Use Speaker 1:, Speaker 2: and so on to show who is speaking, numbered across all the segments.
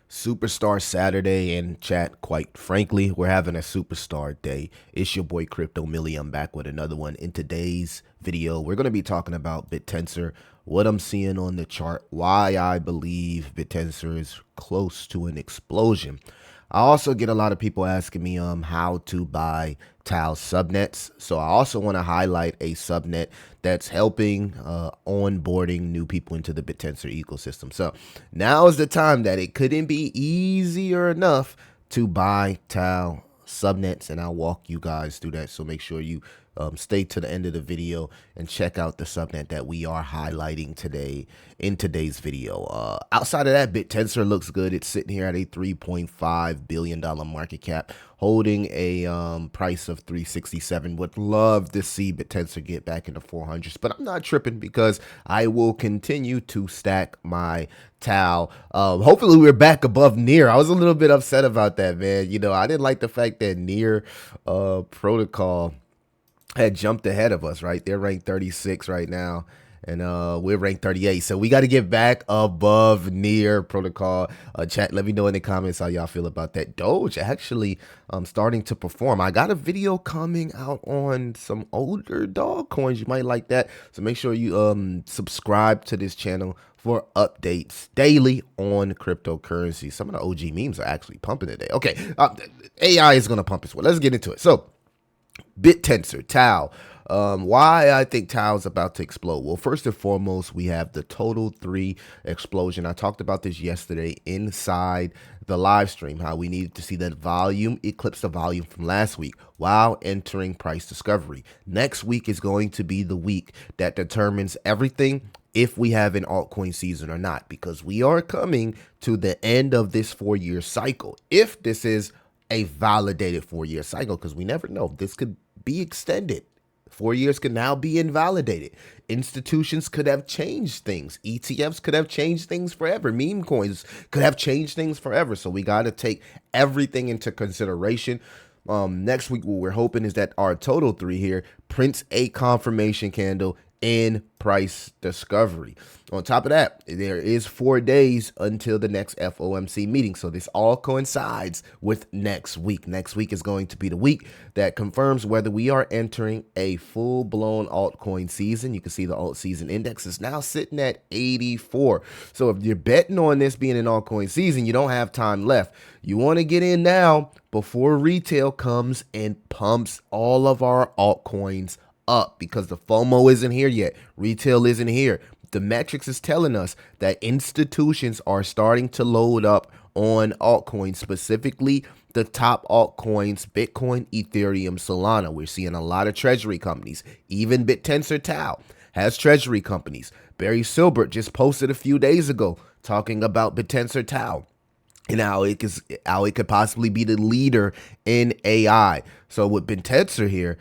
Speaker 1: Superstar Saturday and chat. Quite frankly, we're having a superstar day. It's your boy Crypto Millie. I'm back with another one. In today's video, we're going to be talking about BitTensor, what I'm seeing on the chart, why I believe BitTensor is close to an explosion. I also get a lot of people asking me how to buy Tao subnets. So I also want to highlight a subnet that's helping onboarding new people into the BitTensor ecosystem. So now is the time that it couldn't be easier enough to buy Tao subnets, and I'll walk you guys through that. So make sure you stay to the end of the video and check out the subnet that we are highlighting today in today's video. Outside of that, BitTensor looks good. It's sitting here at a $3.5 billion market cap, holding a price of 367. Would love to see BitTensor get back into 400s, but I'm not tripping because I will continue to stack my Tao. Hopefully we're back above near. I was a little bit upset about that, man. You know, I didn't like the fact that near protocol had jumped ahead of us, right? They're ranked 36 right now, and we're ranked 38. So we got to get back above near protocol. Chat, let me know in the comments how y'all feel about that. Doge actually starting to perform. I got a video coming out on some older dog coins. You might like that. So make sure you subscribe to this channel for updates daily on cryptocurrency. Some of the OG memes are actually pumping today. Okay, AI is going to pump as well. Let's get into it. So BitTensor, Tao. Why I think Tao is about to explode. Well, first and foremost, we have the total 3 explosion. I talked about this yesterday inside the live stream, how we needed to see that volume eclipse the volume from last week while entering price discovery. Next week is going to be the week that determines everything if we have an altcoin season or not, because we are coming to the end of this 4-year cycle. If this is a validated 4-year cycle, because we never know, this could be extended. 4 years could now be invalidated. Institutions could have changed things. ETFs could have changed things forever. Meme coins could have changed things forever. So we got to take everything into consideration. Next week, what we're hoping is that our total 3 here prints a confirmation candle in price discovery. On top of that, there is 4 days until the next FOMC meeting. So this all coincides with next week. Next week is going to be the week that confirms whether we are entering a full-blown altcoin season. You can see the alt season index is now sitting at 84. So if you're betting on this being an altcoin season, you don't have time left. You want to get in now before retail comes and pumps all of our altcoins up, because the FOMO isn't here yet. Retail isn't here. The metrics is telling us that institutions are starting to load up on altcoins, specifically the top altcoins, Bitcoin, Ethereum, Solana. We're seeing a lot of treasury companies. Even BitTensor Tao has treasury companies. Barry Silbert just posted a few days ago talking about BitTensor Tao and how it could possibly be the leader in AI. So with BitTensor here,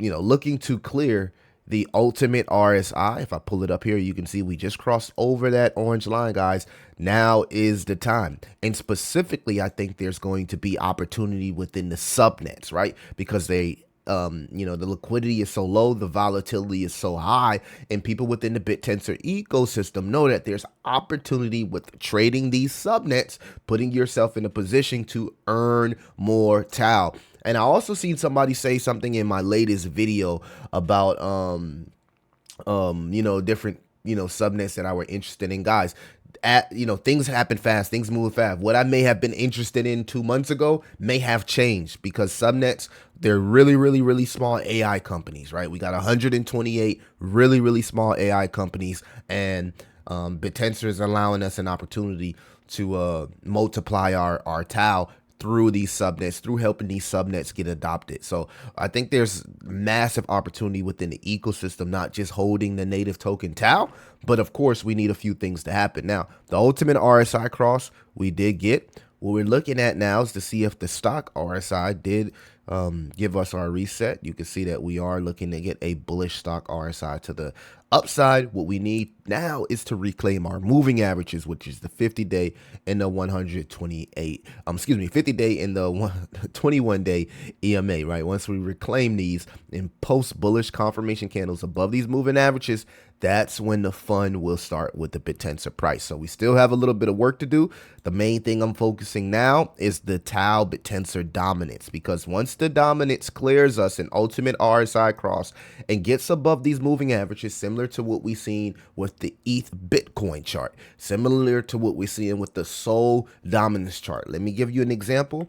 Speaker 1: looking to clear the ultimate RSI. If I pull it up here, you can see we just crossed over that orange line, guys. Now is the time. And specifically, I think there's going to be opportunity within the subnets, right? Because they, the liquidity is so low, the volatility is so high, and people within the BitTensor ecosystem know that there's opportunity with trading these subnets, putting yourself in a position to earn more Tao. And I also seen somebody say something in my latest video about, different, subnets that I were interested in, guys. Things happen fast, things move fast. What I may have been interested in 2 months ago may have changed, because subnets, they're really, really, really small AI companies, right? We got 128 really, really small AI companies, and BitTensor is allowing us an opportunity to multiply our Tao through these subnets, through helping these subnets get adopted. So I think there's massive opportunity within the ecosystem, not just holding the native token Tao, but of course we need a few things to happen. Now, the ultimate RSI cross we did get. What we're looking at now is to see if the stock RSI did give us our reset. You can see that we are looking to get a bullish stock RSI to the Upside, what we need now is to reclaim our moving averages, which is the 50-day and the 50-day and the 21-day EMA, right? Once we reclaim these and post bullish confirmation candles above these moving averages, that's when the fun will start with the BitTensor price. So we still have a little bit of work to do. The main thing I'm focusing now is the Tau BitTensor dominance, because once the dominance clears us an ultimate RSI cross and gets above these moving averages, similar to what we've seen with the ETH Bitcoin chart, similar to what we're seeing with the Sol dominance chart. Let me give you an example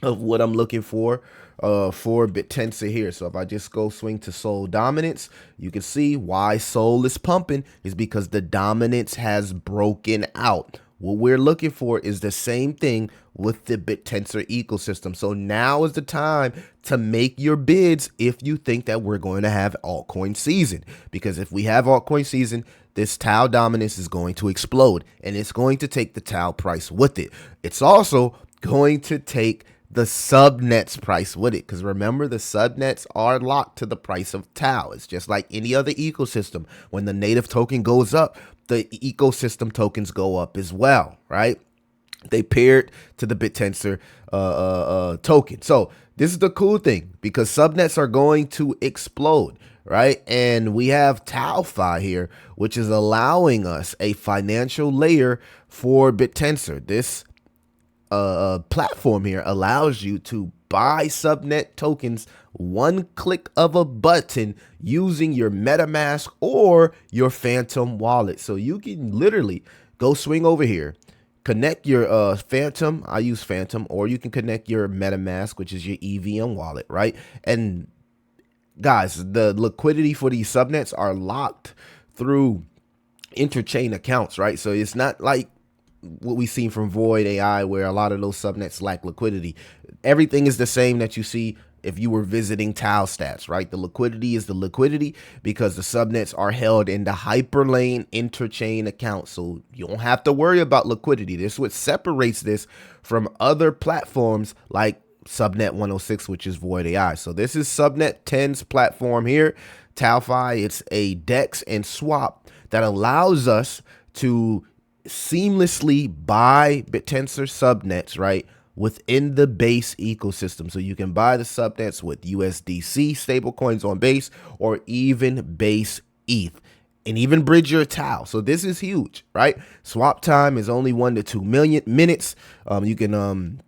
Speaker 1: of what I'm looking for BitTensor here. So if I just go swing to Sol dominance, you can see why Sol is pumping is because the dominance has broken out. What we're looking for is the same thing with the BitTensor ecosystem. So now is the time to make your bids if you think that we're going to have altcoin season, because if we have altcoin season, this Tau dominance is going to explode and it's going to take the Tau price with it. It's also going to take the subnets price with it, because remember, the subnets are locked to the price of Tau. It's just like any other ecosystem. When the native token goes up, the ecosystem tokens go up as well, right? They paired to the BitTensor token. So this is the cool thing, because subnets are going to explode, right? And we have TaoFi here, which is allowing us a financial layer for BitTensor. This platform here allows you to buy subnet tokens one click of a button using your MetaMask or your Phantom wallet. So you can literally go swing over here, connect your Phantom. I use Phantom, or you can connect your MetaMask, which is your EVM wallet, right? And guys, the liquidity for these subnets are locked through interchain accounts, right? So it's not like what we've seen from Void AI, where a lot of those subnets lack liquidity. Everything is the same that you see if you were visiting Tau stats, right? The liquidity is the liquidity because the subnets are held in the Hyperlane interchain account. So you don't have to worry about liquidity. This is what separates this from other platforms like Subnet 106, which is Void AI. So this is Subnet 10's platform here, TaoFi. It's a DEX and swap that allows us to seamlessly buy BitTensor subnets, right, within the base ecosystem. So you can buy the subnets with USDC stablecoins on base, or even base ETH, and even bridge your Tau. So this is huge, right? Swap time is only 1 to 2 minutes. You can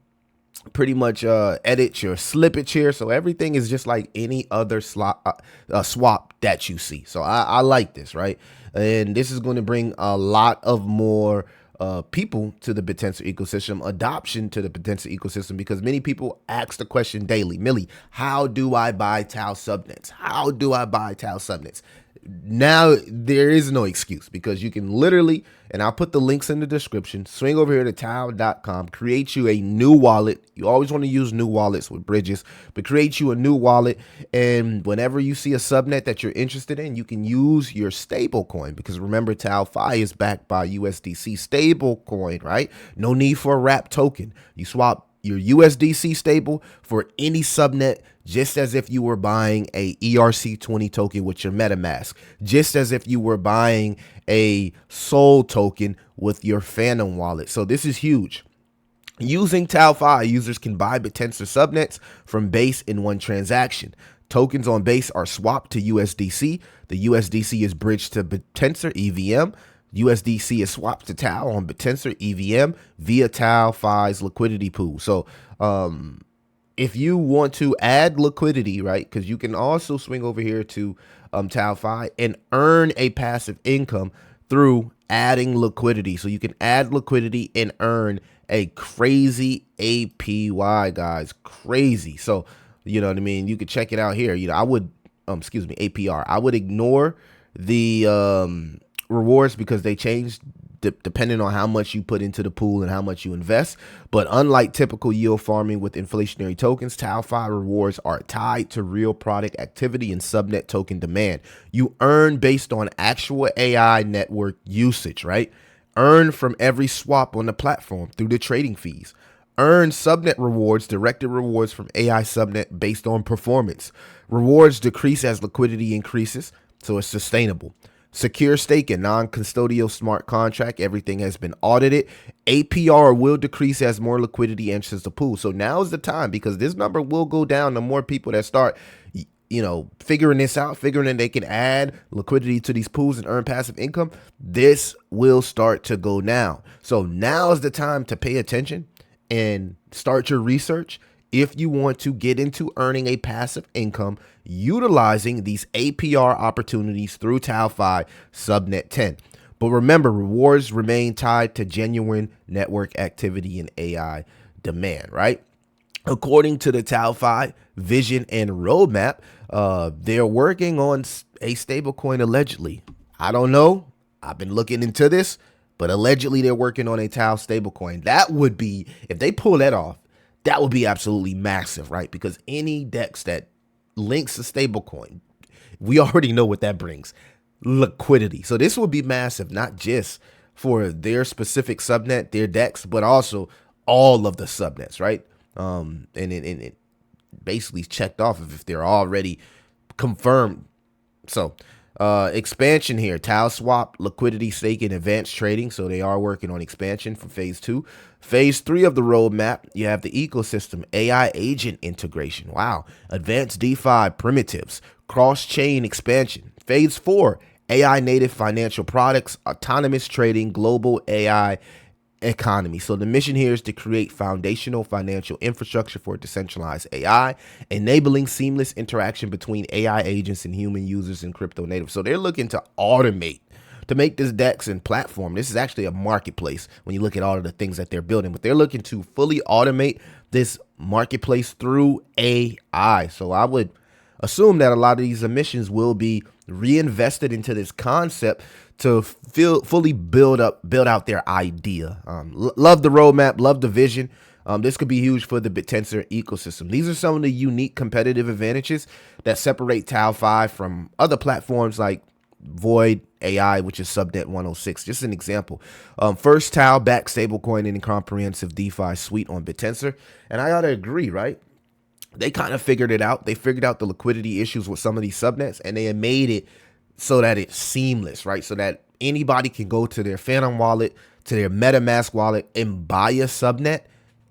Speaker 1: pretty much edit your slippage here. So everything is just like any other swap that you see. So I like this, right? And this is going to bring a lot of more people to the BitTensor ecosystem, adoption to the BitTensor ecosystem, because many people ask the question daily, Millie, how do I buy Tau subnets? How do I buy Tau subnets? Now there is no excuse, because you can literally, and I'll put the links in the description, swing over here to tau.com, create you a new wallet. You always want to use new wallets with bridges, but create you a new wallet. And whenever you see a subnet that you're interested in, you can use your stable coin, because remember, TaoFi is backed by USDC stable coin, right? No need for a wrap token. You swap your USDC stable for any subnet, just as if you were buying a ERC20 token with your MetaMask, just as if you were buying a Sol token with your Phantom wallet. So this is huge. Using TaoFi, users can buy BitTensor subnets from base in one transaction. Tokens on base are swapped to USDC. The USDC is bridged to BitTensor EVM. USDC is swapped to Tau on BitTensor EVM via TaoFi's liquidity pool. So if you want to add liquidity, right, because you can also swing over here to TaoFi and earn a passive income through adding liquidity. So you can add liquidity and earn a crazy APY, guys, crazy. So, you know what I mean? You could check it out here. You know, I would, APR. I would ignore the rewards, because they changed depending on how much you put into the pool and how much you invest. But unlike typical yield farming with inflationary tokens, TaoFi rewards are tied to real product activity and subnet token demand. You earn based on actual AI network usage, right? Earn from every swap on the platform through the trading fees. Earn subnet rewards, directed rewards from AI subnet based on performance. Rewards decrease as liquidity increases. So it's sustainable. Secure stake and non-custodial smart contract. Everything has been audited. APR will decrease as more liquidity enters the pool. So now is the time, because this number will go down the more people that start, figuring this out, figuring that they can add liquidity to these pools and earn passive income. This will start to go down. So now is the time to pay attention and start your research if you want to get into earning a passive income utilizing these APR opportunities through TaoFi Subnet 10. But remember, rewards remain tied to genuine network activity and AI demand, right? According to the TaoFi vision and roadmap, they're working on a stablecoin allegedly. I don't know. I've been looking into this, but allegedly they're working on a Tao stablecoin. That would be, if they pull that off, that would be absolutely massive, right? Because any DEX that links a stablecoin, we already know what that brings: liquidity. So this would be massive, not just for their specific subnet, their DEX, but also all of the subnets, right? And it basically checked off if they're already confirmed. So expansion here: Tau swap, liquidity staking, advanced trading. So they are working on expansion for phase 2. Phase 3 of the roadmap, you have the ecosystem, AI agent integration. Wow. Advanced DeFi primitives, cross-chain expansion. Phase 4, AI native financial products, autonomous trading, global AI economy. So the mission here is to create foundational financial infrastructure for decentralized AI, enabling seamless interaction between AI agents and human users and crypto natives. So they're looking to automate, to make this DEX and platform. This is actually a marketplace when you look at all of the things that they're building, but they're looking to fully automate this marketplace through AI. So I would assume that a lot of these emissions will be reinvested into this concept to fully build out their idea. Love the roadmap, love the vision. This could be huge for the BitTensor ecosystem. These are some of the unique competitive advantages that separate TaoFi from other platforms like Void AI, which is Subnet 106. Just an example. First Tao-backed stablecoin and comprehensive DeFi suite on BitTensor. And I gotta agree, right? They kind of figured it out. They figured out the liquidity issues with some of these subnets, and they had made it so that it's seamless, right? So that anybody can go to their Phantom wallet, to their MetaMask wallet, and buy a subnet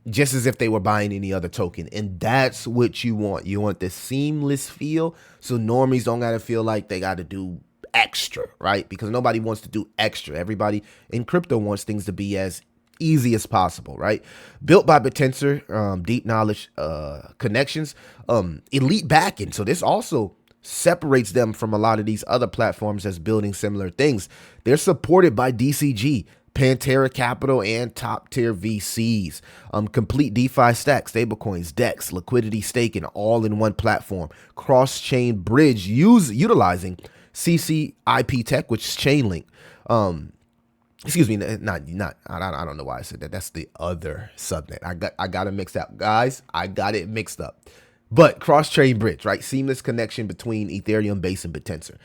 Speaker 1: just as if they were buying any other token. And that's what you want. You want the seamless feel, so normies don't got to feel like they got to do extra, right? Because nobody wants to do extra. Everybody in crypto wants things to be as easy as possible, right? Built by BitTensor, deep knowledge connections, elite backing. So this also separates them from a lot of these other platforms that's building similar things. They're supported by DCG, Pantera Capital, and top tier VCs. Complete DeFi stack, stablecoins, DEX, liquidity staking, all in one platform. Cross-chain bridge utilizing CCIP tech, which is Chainlink. Excuse me, not. I don't know why I said that. That's the other subnet. I got it mixed up, guys. I got it mixed up. But cross-chain bridge, right? Seamless connection between Ethereum Base and BitTensor.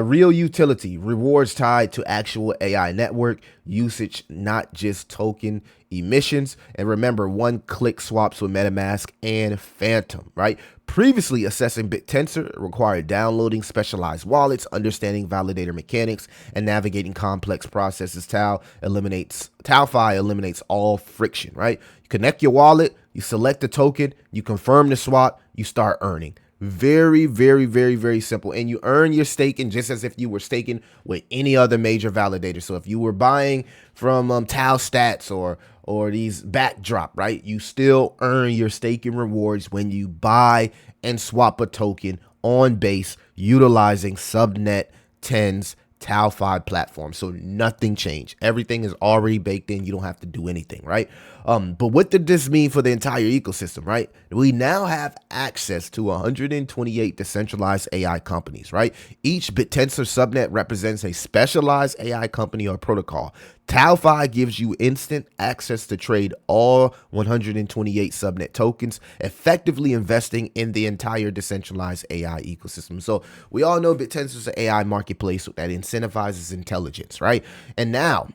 Speaker 1: Real utility, rewards tied to actual AI network usage, not just token emissions. And remember, one-click swaps with MetaMask and Phantom, right? Previously, assessing BitTensor required downloading specialized wallets, understanding validator mechanics, and navigating complex processes. TaoFi eliminates all friction, right? You connect your wallet, you select the token, you confirm the swap, you start earning. Very, very, very, very simple. And you earn your staking just as if you were staking with any other major validator. So if you were buying from Tau Stats or these Backdrop, right, you still earn your staking rewards when you buy and swap a token on Base utilizing Subnet 10's TaoFi platform. So nothing changed. Everything is already baked in. You don't have to do anything, right? But what did this mean for the entire ecosystem, right? We now have access to 128 decentralized AI companies, right? Each BitTensor subnet represents a specialized AI company or protocol. TaoFi gives you instant access to trade all 128 subnet tokens, effectively investing in the entire decentralized AI ecosystem. So we all know BitTensor is an AI marketplace that incentivizes intelligence, right? And now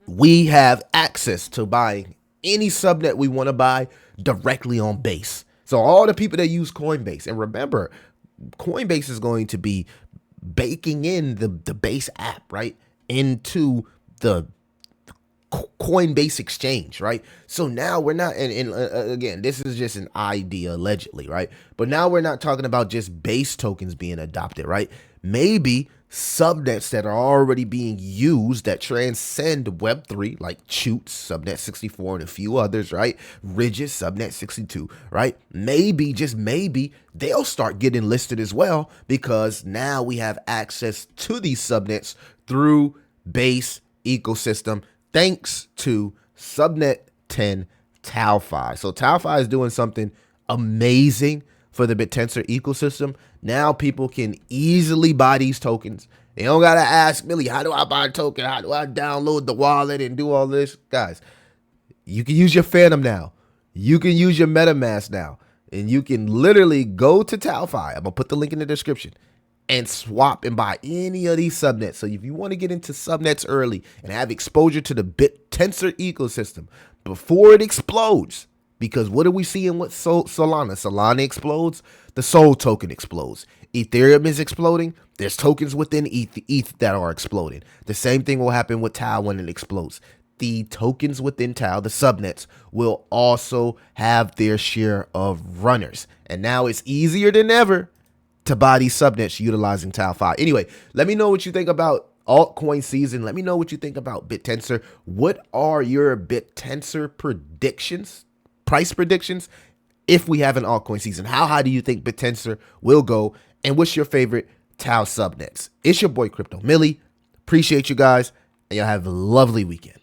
Speaker 1: we have access to buying any subnet we want to buy directly on Base. So all the people that use Coinbase, and remember, Coinbase is going to be baking in the base app, right, into the Coinbase exchange, right? So now we're not, and again, this is just an idea allegedly, right? But now we're not talking about just base tokens being adopted, right? Maybe subnets that are already being used that transcend Web3, like Chutes, Subnet 64, and a few others, right? Ridges, Subnet 62, right? Maybe, just maybe, they'll start getting listed as well because now we have access to these subnets through base ecosystem thanks to Subnet 10 TaoFi. So TaoFi is doing something amazing for the BitTensor ecosystem. Now people can easily buy these tokens. They don't got to ask, Millie, how do I buy a token? How do I download the wallet and do all this? Guys, you can use your Phantom now. You can use your MetaMask now. And you can literally go to TaoFi. I'm going to put the link in the description and swap and buy any of these subnets. So if you want to get into subnets early and have exposure to the BitTensor ecosystem before it explodes, because what are we seeing with Solana? Solana explodes, the Sol token explodes. Ethereum is exploding. There's tokens within ETH that are exploding. The same thing will happen with Tau when it explodes. The tokens within Tau, the subnets, will also have their share of runners. And now it's easier than ever to buy these subnets utilizing TaoFi. Anyway, let me know what you think about altcoin season. Let me know what you think about BitTensor. What are your BitTensor predictions, price predictions, if we have an altcoin season? How high do you think BitTensor will go? And what's your favorite Tau subnets? It's your boy Crypto Millie. Appreciate you guys, and y'all have a lovely weekend.